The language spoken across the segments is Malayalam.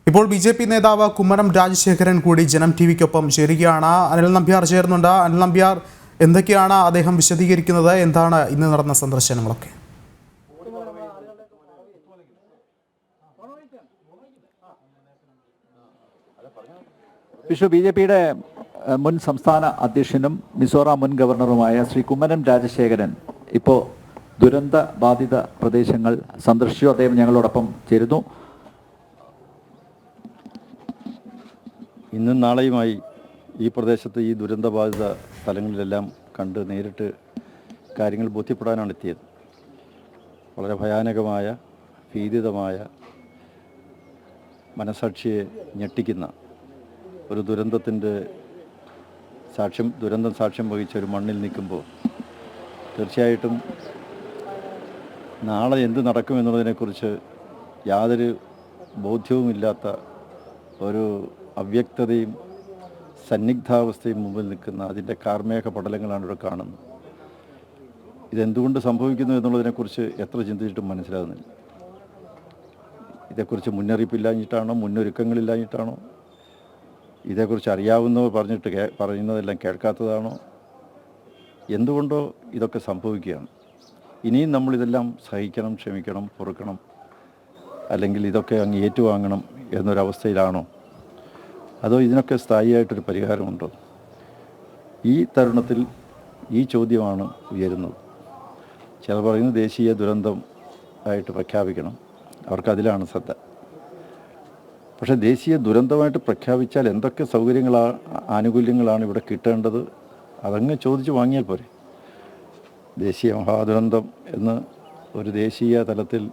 ഇപ്പോൾ ബി.ജെ.പി. നേതാവ് കുമ്മനം രാജശേഖരൻ കൂടി ജനം ടി.വിക്കൊപ്പം ചേരുകയാണ്. അനിൽ നമ്പ്യാർ ചേർന്നുണ്ട്. അനിൽ നമ്പ്യാർ, എന്തൊക്കെയാണ് അദ്ദേഹം വിശദീകരിക്കുന്നത്? എന്താണ് ഇന്ന് നടന്ന സന്ദർശനങ്ങളൊക്കെ? ബി.ജെ.പിയുടെ മുൻ സംസ്ഥാന അധ്യക്ഷനും മിസോറാം മുൻ ഗവർണറുമായ ശ്രീ കുമ്മനം രാജശേഖരൻ ഇപ്പോൾ ദുരന്ത ബാധിത പ്രദേശങ്ങൾ സന്ദർശിച്ചു. അദ്ദേഹം ഞങ്ങളോടൊപ്പം ചേരുന്നു. ഇന്നും നാളെയുമായി ഈ പ്രദേശത്ത് ഈ ദുരന്തബാധിത സ്ഥലങ്ങളിലെല്ലാം കണ്ട് നേരിട്ട് കാര്യങ്ങൾ ബോധ്യപ്പെടാനാണ് എത്തിയത്. വളരെ ഭയാനകമായ, ഭീതിതമായ, മനസാക്ഷിയെ ഞെട്ടിക്കുന്ന ഒരു ദുരന്തം സാക്ഷ്യം വഹിച്ച ഒരു മണ്ണിൽ നിൽക്കുമ്പോൾ തീർച്ചയായിട്ടും നാളെ എന്ത് നടക്കുമെന്നുള്ളതിനെക്കുറിച്ച് യാതൊരു ബോധ്യവുമില്ലാത്ത ഒരു അവ്യക്തതയും സന്നിഗ്ധാവസ്ഥയും മുമ്പിൽ നിൽക്കുന്ന അതിൻ്റെ കാർമേഘ പടലങ്ങളാണ് ഇവിടെ കാണുന്നത്. ഇതെന്തുകൊണ്ട് സംഭവിക്കുന്നു എന്നുള്ളതിനെക്കുറിച്ച് എത്ര ചിന്തിച്ചിട്ടും മനസ്സിലാകുന്നില്ല. ഇതേക്കുറിച്ച് മുന്നറിയിപ്പില്ലാഞ്ഞിട്ടാണോ, മുന്നൊരുക്കങ്ങളില്ലാഞ്ഞിട്ടാണോ, ഇതേക്കുറിച്ച് അറിയാവുന്നവർ പറയുന്നതെല്ലാം കേൾക്കാത്തതാണോ, എന്തുകൊണ്ടോ ഇതൊക്കെ സംഭവിക്കുകയാണ്. ഇനിയും നമ്മളിതെല്ലാം സഹിക്കണം, ക്ഷമിക്കണം, പൊറുക്കണം, അല്ലെങ്കിൽ ഇതൊക്കെ അങ്ങ് ഏറ്റുവാങ്ങണം എന്നൊരവസ്ഥയിലാണോ, അതോ ഇതിനൊക്കെ സ്ഥായിയായിട്ടൊരു പരിഹാരമുണ്ടോ? ഈ തരുണത്തിൽ ഈ ചോദ്യമാണ് ഉയരുന്നത്. ചിലർ പറയുന്നത് ദേശീയ ദുരന്തം ആയിട്ട് പ്രഖ്യാപിക്കണം, അവർക്കതിലാണ് ശ്രദ്ധ. പക്ഷേ ദേശീയ ദുരന്തമായിട്ട് പ്രഖ്യാപിച്ചാൽ എന്തൊക്കെ ആനുകൂല്യങ്ങളാണ് ഇവിടെ കിട്ടേണ്ടത്? അതങ്ങ് ചോദിച്ച് വാങ്ങിയാൽ പോരെ. ദേശീയ മഹാദുരന്തം എന്ന് ഒരു ദേശീയ തലത്തിൽ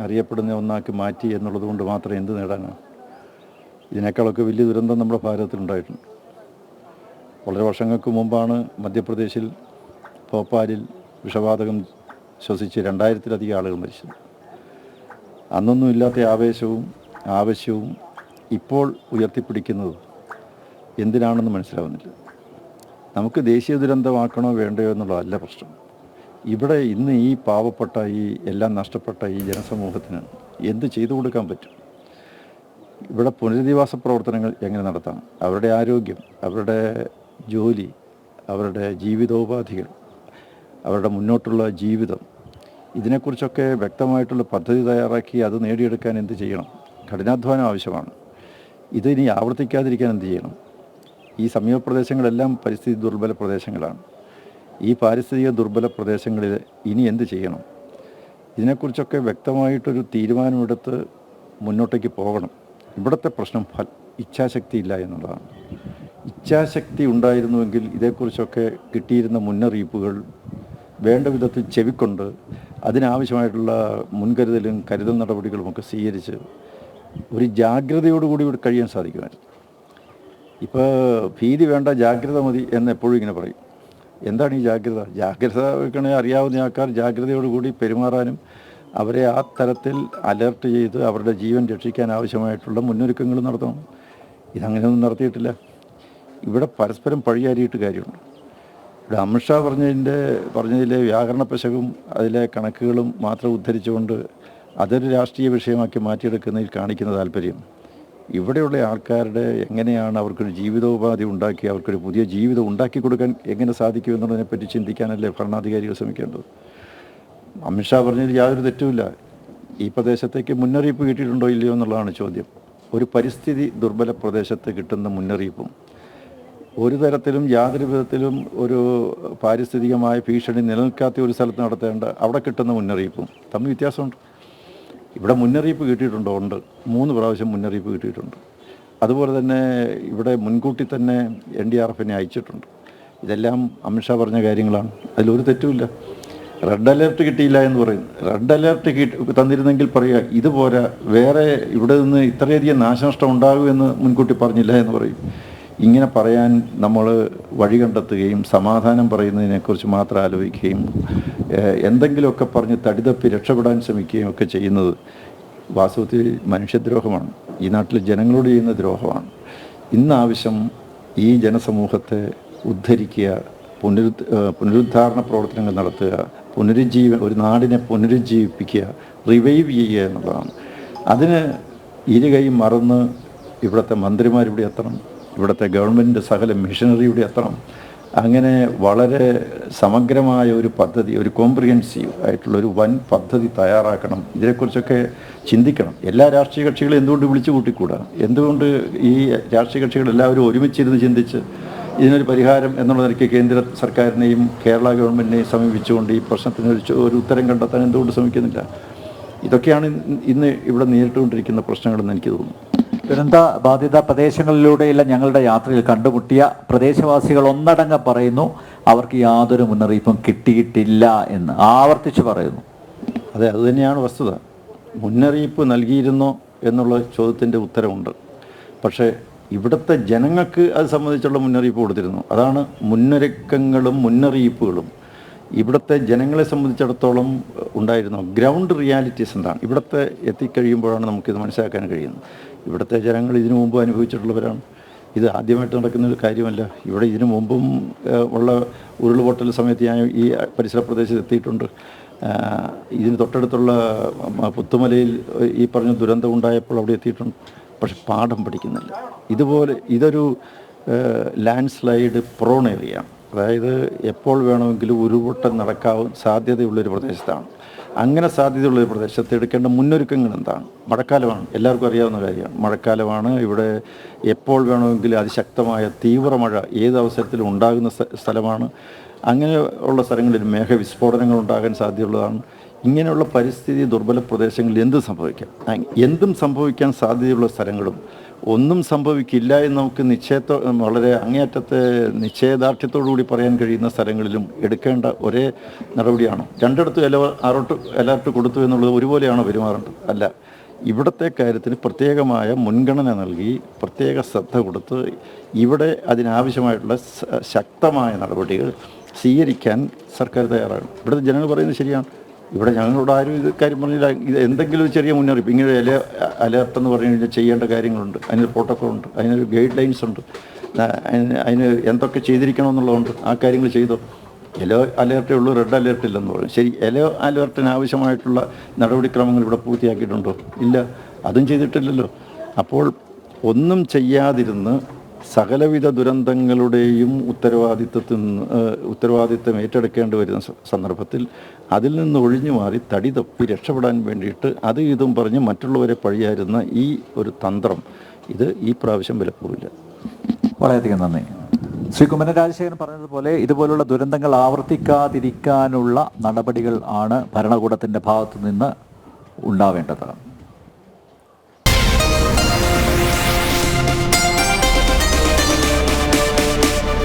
അറിയപ്പെടുന്ന ഒന്നാക്കി മാറ്റി എന്നുള്ളത് കൊണ്ട് മാത്രം എന്ത് നേടാനാണ്? ഇതിനേക്കാളൊക്കെ വലിയ ദുരന്തം നമ്മുടെ ഭാരതത്തിലുണ്ടായിട്ടുണ്ട്. വളരെ വർഷങ്ങൾക്ക് മുമ്പാണ് മധ്യപ്രദേശിൽ ഭോപ്പാലിൽ വിഷവാതകം ശ്വസിച്ച് 2000-ലധികം ആളുകൾ മരിച്ചത്. അന്നൊന്നും ഇല്ലാത്ത ആവേശവും ആവശ്യവും ഇപ്പോൾ ഉയർത്തിപ്പിടിക്കുന്നത് എന്തിനാണെന്ന് മനസ്സിലാവുന്നില്ല. നമുക്ക് ദേശീയ ദുരന്തമാക്കണോ വേണ്ടയോ എന്നുള്ളതല്ല പ്രശ്നം. ഇവിടെ ഇന്ന് ഈ പാവപ്പെട്ട, ഈ എല്ലാം നഷ്ടപ്പെട്ട ഈ ജനസമൂഹത്തിന് എന്ത് ചെയ്തു കൊടുക്കാൻ പറ്റും? ഇവിടെ പുനരധിവാസ പ്രവർത്തനങ്ങൾ എങ്ങനെ നടത്താം? അവരുടെ ആരോഗ്യം, അവരുടെ ജോലി, അവരുടെ ജീവിതോപാധികൾ, അവരുടെ മുന്നോട്ടുള്ള ജീവിതം, ഇതിനെക്കുറിച്ചൊക്കെ വ്യക്തമായിട്ടുള്ള പദ്ധതി തയ്യാറാക്കി അത് നേടിയെടുക്കാൻ എന്ത് ചെയ്യണം? കഠിനാധ്വാനം ആവശ്യമാണ്. ഇതിനി ആവർത്തിക്കാതിരിക്കാൻ എന്ത് ചെയ്യണം? ഈ സമീപ പ്രദേശങ്ങളെല്ലാം പരിസ്ഥിതി ദുർബല പ്രദേശങ്ങളാണ്. ഈ പാരിസ്ഥിതിക ദുർബല പ്രദേശങ്ങളിൽ ഇനി എന്ത് ചെയ്യണം? ഇതിനെക്കുറിച്ചൊക്കെ വ്യക്തമായിട്ടൊരു തീരുമാനമെടുത്ത് മുന്നോട്ടേക്ക് പോകണം. ഇവിടുത്തെ പ്രശ്നം ഇച്ഛാശക്തി ഇല്ല എന്നുള്ളതാണ്. ഇച്ഛാശക്തി ഉണ്ടായിരുന്നുവെങ്കിൽ ഇതേക്കുറിച്ചൊക്കെ കിട്ടിയിരുന്ന മുന്നറിയിപ്പുകൾ വേണ്ട വിധത്തിൽ ചെവിക്കൊണ്ട് അതിനാവശ്യമായിട്ടുള്ള മുൻകരുതലും കരുതൽ നടപടികളുമൊക്കെ സ്വീകരിച്ച് ഒരു ജാഗ്രതയോടുകൂടി ഇവിടെ കഴിയാൻ സാധിക്കുമായിരുന്നു. ഇപ്പോൾ ഭീതി വേണ്ട, ജാഗ്രത മതി എന്ന് എപ്പോഴും ഇങ്ങനെ പറയും. എന്താണ് ഈ ജാഗ്രത? ജാഗ്രത വെക്കണേ അറിയാവുന്ന ആൾക്കാർ ജാഗ്രതയോടുകൂടി പെരുമാറാനും അവരെ ആ തരത്തിൽ അലർട്ട് ചെയ്ത് അവരുടെ ജീവൻ രക്ഷിക്കാൻ ആവശ്യമായിട്ടുള്ള മുന്നൊരുക്കങ്ങൾ നടത്തണം. ഇതങ്ങനെയൊന്നും നടത്തിയിട്ടില്ല. ഇവിടെ പരസ്പരം പഴിയാരിയിട്ട് കാര്യമുണ്ട്. ഇവിടെ അമിത്ഷാ പറഞ്ഞതിലെ വ്യാകരണ പിശകും അതിലെ കണക്കുകളും മാത്രം ഉദ്ധരിച്ചുകൊണ്ട് അതൊരു രാഷ്ട്രീയ വിഷയമാക്കി മാറ്റിയെടുക്കുന്നതിൽ കാണിക്കുന്ന താല്പര്യം ഇവിടെയുള്ള ആൾക്കാരുടെ എങ്ങനെയാണ് അവർക്കൊരു ജീവിതോപാധി ഉണ്ടാക്കി അവർക്കൊരു പുതിയ ജീവിതം ഉണ്ടാക്കി കൊടുക്കാൻ എങ്ങനെ സാധിക്കുമെന്നുള്ളതിനെപ്പറ്റി ചിന്തിക്കാനല്ലേ ഭരണാധികാരികൾ ശ്രമിക്കേണ്ടത്. അമിത്ഷാ പറഞ്ഞതിൽ യാതൊരു തെറ്റുമില്ല. ഈ പ്രദേശത്തേക്ക് മുന്നറിയിപ്പ് കിട്ടിയിട്ടുണ്ടോ ഇല്ലയോ എന്നുള്ളതാണ് ചോദ്യം. ഒരു പരിസ്ഥിതി ദുർബല പ്രദേശത്ത് കിട്ടുന്ന മുന്നറിയിപ്പും ഒരു തരത്തിലും യാതൊരു വിധത്തിലും ഒരു പാരിസ്ഥിതികമായ ഭീഷണി നിലനിൽക്കാത്ത ഒരു സ്ഥലത്ത് നടത്തേണ്ട അവിടെ കിട്ടുന്ന മുന്നറിയിപ്പും തമ്മിൽ വ്യത്യാസമുണ്ട്. ഇവിടെ മുന്നറിയിപ്പ് കിട്ടിയിട്ടുണ്ടോ? ഉണ്ട്. 3 പ്രാവശ്യം മുന്നറിയിപ്പ് കിട്ടിയിട്ടുണ്ട്. അതുപോലെ തന്നെ ഇവിടെ മുൻകൂട്ടി തന്നെ NDRF-നെ അയച്ചിട്ടുണ്ട്. ഇതെല്ലാം അമിത്ഷാ പറഞ്ഞ കാര്യങ്ങളാണ്. അതിലൊരു തെറ്റുമില്ല. റെഡ് അലേർട്ട് കിട്ടിയില്ല എന്ന് പറയുന്നു. റെഡ് അലേർട്ട് തന്നിരുന്നെങ്കിൽ പറയുക ഇതുപോലെ വേറെ ഇവിടെ നിന്ന് ഇത്രയധികം നാശനഷ്ടം ഉണ്ടാകുമെന്ന് മുൻകൂട്ടി പറഞ്ഞില്ല എന്ന് പറയും. ഇങ്ങനെ പറയാൻ നമ്മൾ വഴി കണ്ടെത്തുകയും സമാധാനം പറയുന്നതിനെക്കുറിച്ച് മാത്രം ആലോചിക്കുകയും എന്തെങ്കിലുമൊക്കെ പറഞ്ഞ് തടിതപ്പി രക്ഷപ്പെടാൻ ശ്രമിക്കുകയും ഒക്കെ ചെയ്യുന്നത് വാസ്തവത്തിൽ മനുഷ്യദ്രോഹമാണ്. ഈ നാട്ടിലെ ജനങ്ങളോട് ചെയ്യുന്ന ദ്രോഹമാണ്. ഇന്നാവശ്യം ഈ ജനസമൂഹത്തെ ഉദ്ധരിക്കുക, പുനരുദ്ധാരണ പ്രവർത്തനങ്ങൾ നടത്തുക, ഒരു നാടിനെ പുനരുജ്ജീവിപ്പിക്കുക, റിവൈവ് ചെയ്യുക എന്നുള്ളതാണ്. അതിന് ഇരുകൈ മറന്ന് ഇവിടുത്തെ മന്ത്രിമാരിവിടെ എത്തണം, ഇവിടുത്തെ ഗവൺമെൻറ് സകല മിഷനറി ഇവിടെ എത്തണം. അങ്ങനെ വളരെ സമഗ്രമായ ഒരു പദ്ധതി, ഒരു കോംപ്രിഹെൻസീവ് ആയിട്ടുള്ളൊരു വൻ പദ്ധതി തയ്യാറാക്കണം. ഇതിനെക്കുറിച്ചൊക്കെ ചിന്തിക്കണം. എല്ലാ രാഷ്ട്രീയ കക്ഷികളും എന്തുകൊണ്ട് വിളിച്ചു കൂട്ടിക്കൂടാ? എന്തുകൊണ്ട് ഈ രാഷ്ട്രീയ കക്ഷികൾ എല്ലാവരും ഒരുമിച്ചിരുന്ന് ചിന്തിച്ച് ഇതിനൊരു പരിഹാരം എന്നുള്ള നിലയ്ക്ക് കേന്ദ്ര സർക്കാരിനെയും കേരള ഗവൺമെൻറ്റിനെയും സമീപിച്ചുകൊണ്ട് ഈ പ്രശ്നത്തിന് ഒരു ഉത്തരം കണ്ടെത്താൻ എന്തുകൊണ്ട് ശ്രമിക്കുന്നില്ല? ഇതൊക്കെയാണ് ഇന്ന് ഇവിടെ നേരിട്ടുകൊണ്ടിരിക്കുന്ന പ്രശ്നങ്ങളെന്ന് എനിക്ക് തോന്നുന്നു. ദുരന്ത ബാധിത പ്രദേശങ്ങളിലൂടെയുള്ള ഞങ്ങളുടെ യാത്രയിൽ കണ്ടുമുട്ടിയ പ്രദേശവാസികൾ ഒന്നടങ്കം പറയുന്നു അവർക്ക് യാതൊരു മുന്നറിയിപ്പും കിട്ടിയിട്ടില്ല എന്ന് ആവർത്തിച്ച് പറയുന്നു. അതെ, അതുതന്നെയാണ് വസ്തുത. മുന്നറിയിപ്പ് നൽകിയിരുന്നോ എന്നുള്ള ചോദ്യത്തിൻ്റെ ഉത്തരവുണ്ട്. പക്ഷേ ഇവിടുത്തെ ജനങ്ങൾക്ക് അത് സംബന്ധിച്ചുള്ള മുന്നറിയിപ്പ് കൊടുത്തിരുന്നു. അതാണ് മുന്നൊരുക്കങ്ങളും മുന്നറിയിപ്പുകളും ഇവിടുത്തെ ജനങ്ങളെ സംബന്ധിച്ചിടത്തോളം ഉണ്ടായിരുന്നു. ഗ്രൗണ്ട് റിയാലിറ്റീസ് എന്താണ് ഇവിടുത്തെ എത്തിക്കഴിയുമ്പോഴാണ് നമുക്കിത് മനസ്സിലാക്കാൻ കഴിയുന്നത്. ഇവിടുത്തെ ജനങ്ങൾ ഇതിനു മുമ്പ് അനുഭവിച്ചിട്ടുള്ളവരാണ്. ഇത് ആദ്യമായിട്ട് നടക്കുന്നൊരു കാര്യമല്ല. ഇവിടെ ഇതിനു മുമ്പും ഉള്ള ഉരുൾപൊട്ടൽ സമയത്ത് ഞാൻ ഈ പരിസര പ്രദേശത്ത് എത്തിയിട്ടുണ്ട്. ഇതിന് തൊട്ടടുത്തുള്ള പുത്തുമലയിൽ ഈ പറഞ്ഞ ദുരന്തം ഉണ്ടായപ്പോൾ അവിടെ എത്തിയിട്ടുണ്ട്. പക്ഷെ പാഠം പഠിക്കുന്നില്ല. ഇതുപോലെ ഇതൊരു ലാൻഡ് സ്ലൈഡ് പ്രോൺ ഏരിയയാണ്. അതായത് എപ്പോൾ വേണമെങ്കിലും ഉരുൾപൊട്ടൽ സാധ്യതയുള്ളൊരു പ്രദേശത്താണ്. അങ്ങനെ സാധ്യതയുള്ളൊരു പ്രദേശത്ത് എടുക്കേണ്ട മുന്നൊരുക്കങ്ങൾ എന്താണ്? മഴക്കാലമാണ്, എല്ലാവർക്കും അറിയാവുന്ന കാര്യമാണ്. മഴക്കാലമാണ്. ഇവിടെ എപ്പോൾ വേണമെങ്കിലും അതിശക്തമായ തീവ്രമഴ ഏത് അവസരത്തിലും ഉണ്ടാകുന്ന സ്ഥലമാണ്. അങ്ങനെ ഉള്ള സ്ഥലങ്ങളിൽ മേഘവിസ്ഫോടനങ്ങൾ ഉണ്ടാകാൻ സാധ്യതയുള്ളതാണ്. ഇങ്ങനെയുള്ള പരിസ്ഥിതി ദുർബല പ്രദേശങ്ങളിൽ സംഭവിക്കാം. എന്തും സംഭവിക്കാൻ സാധ്യതയുള്ള സ്ഥലങ്ങളും ഒന്നും സംഭവിക്കില്ല എന്ന് നമുക്ക് വളരെ അങ്ങേയറ്റത്തെ നിശ്ചയദാർഢ്യത്തോടുകൂടി പറയാൻ കഴിയുന്ന സ്ഥലങ്ങളിലും എടുക്കേണ്ട ഒരേ നടപടിയാണ്. രണ്ടിടത്തും അലർട്ട് കൊടുത്തു എന്നുള്ളത് ഒരുപോലെയാണോ പെരുമാറേണ്ടത്? അല്ല. ഇവിടുത്തെ കാര്യത്തിന് പ്രത്യേകമായ മുൻഗണന നൽകി പ്രത്യേക ശ്രദ്ധ കൊടുത്ത് ഇവിടെ അതിനാവശ്യമായിട്ടുള്ള ശക്തമായ നടപടികൾ സ്വീകരിക്കാൻ സർക്കാർ തയ്യാറാണ്. ഇവിടുത്തെ ജനങ്ങൾ പറയുന്നത് ശരിയാണ്. ഇവിടെ ഞങ്ങളോട് ആരും ഇത് കാര്യം പറഞ്ഞില്ല. ഇത് എന്തെങ്കിലും ഒരു ചെറിയ മുന്നറിയിപ്പ്, ഇങ്ങനെ അലേർട്ട് എന്ന് പറഞ്ഞു കഴിഞ്ഞാൽ ചെയ്യേണ്ട കാര്യങ്ങളുണ്ട്. അതിനൊരു പ്രോട്ടോക്കോൾ ഉണ്ട്, അതിനൊരു ഗൈഡ് ലൈൻസ് ഉണ്ട്, അതിന് എന്തൊക്കെ ചെയ്തിരിക്കണമെന്നുള്ളതുണ്ട്. ആ കാര്യങ്ങൾ ചെയ്തോ? യെല്ലോ അലേർട്ടേ ഉള്ളൂ, റെഡ് അലേർട്ട് ഇല്ലെന്ന് പറയും. ശരി, യെല്ലോ അലേർട്ടിന് ആവശ്യമായിട്ടുള്ള നടപടിക്രമങ്ങൾ ഇവിടെ പൂർത്തിയാക്കിയിട്ടുണ്ടോ? ഇല്ല, അതും ചെയ്തിട്ടില്ലല്ലോ. അപ്പോൾ ഒന്നും ചെയ്യാതിരുന്ന് സകലവിധ ദുരന്തങ്ങളുടെയും ഉത്തരവാദിത്തം ഏറ്റെടുക്കേണ്ടി വരുന്ന സന്ദർഭത്തിൽ അതിൽ നിന്ന് ഒഴിഞ്ഞു മാറി തടി തപ്പി രക്ഷപ്പെടാൻ വേണ്ടിയിട്ട് അത് ഇതും പറഞ്ഞ് മറ്റുള്ളവരെ പഴിയായിരുന്ന ഈ ഒരു തന്ത്രം ഇത് ഈ പ്രാവശ്യം വിലപ്പോവില്ല. വളരെയധികം നന്ദി. ശ്രീ കുമ്മനം രാജശേഖരൻ പറഞ്ഞതുപോലെ ഇതുപോലുള്ള ദുരന്തങ്ങൾ ആവർത്തിക്കാതിരിക്കാനുള്ള നടപടികൾ ആണ് ഭരണകൂടത്തിൻ്റെ ഭാഗത്തു നിന്ന് ഉണ്ടാവേണ്ടത്.